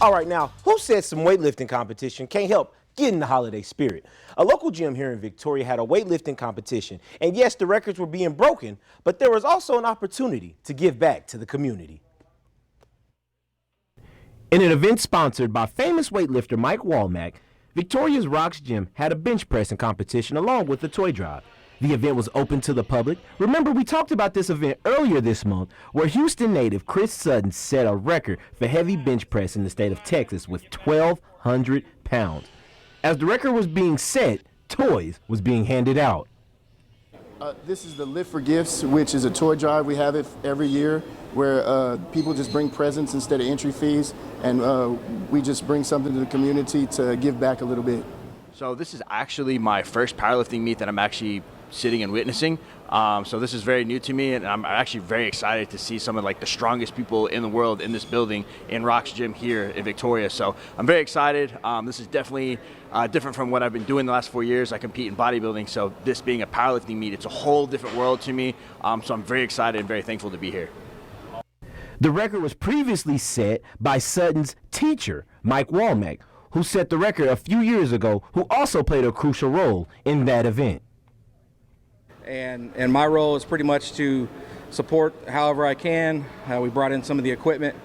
All right, now, who said some weightlifting competition can't help get in the holiday spirit? A local gym here in Victoria had a weightlifting competition, and yes, the records were being broken, but there was also an opportunity to give back to the community. In an event sponsored by famous weightlifter Mike Walmack, Victoria's Rocks Gym had a bench pressing competition along with a toy drive. The event was open to the public. Remember, we talked about this event earlier this month where Houston native Chris Sutton set a record for heavy bench press in the state of Texas with 1,200 pounds. As the record was being set, toys was being handed out. This is the Lift for Gifts, which is a toy drive. We have it every year where people just bring presents instead of entry fees, and we just bring something to the community to give back a little bit. So this is actually my first powerlifting meet that I'm actually sitting and witnessing. So this is very new to me, and I'm actually very excited to see some of the strongest people in the world in this building in Rock's Gym here in Victoria. So I'm very excited. This is definitely different from what I've been doing the last 4 years. I compete in bodybuilding, so this being a powerlifting meet, it's a whole different world to me. So I'm very excited and very thankful to be here. The record was previously set by Sutton's teacher, Mike Walmack, who set the record a few years ago, who also played a crucial role in that event. And my role is pretty much to support however I can. We brought in some of the equipment,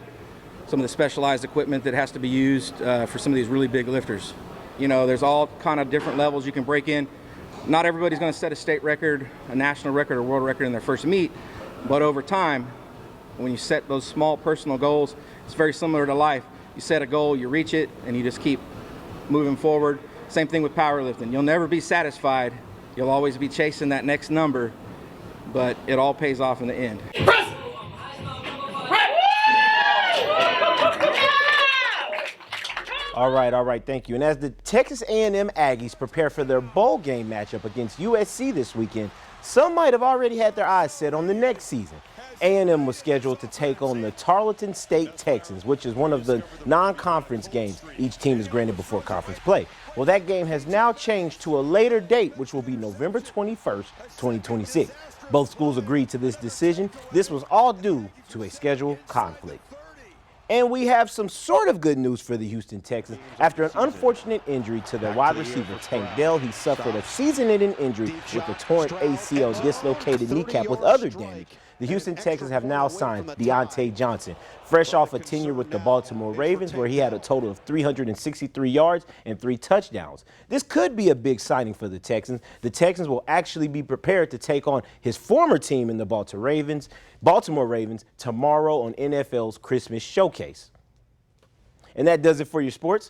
some of the specialized equipment that has to be used for some of these really big lifters. You know, there's all kind of different levels you can break in. Not everybody's going to set a state record, a national record, or world record in their first meet, but over time, when you set those small personal goals, it's very similar to life. You set a goal, you reach it, and you just keep moving forward. Same thing with powerlifting. You'll never be satisfied. You'll always be chasing that next number, but it all pays off in the end. All right, thank you. And as the Texas A&M Aggies prepare for their bowl game matchup against USC this weekend, some might have already had their eyes set on the next season. A&M was scheduled to take on the Tarleton State Texans, which is one of the non-conference games each team is granted before conference play. Well, that game has now changed to a later date, which will be November 21st, 2026. Both schools agreed to this decision. This was all due to a schedule conflict. And we have some sort of good news for the Houston Texans. After an unfortunate injury to their wide receiver, Tank Dell, he suffered a season-ending injury with a torn ACL, dislocated kneecap with other damage. The Houston Texans have now signed Deontay Johnson, fresh off a tenure with the Baltimore Ravens, where he had a total of 363 yards and 3 touchdowns. This could be a big signing for the Texans. The Texans will actually be prepared to take on his former team in the Baltimore Ravens tomorrow on NFL's Christmas Showcase. And that does it for your sports.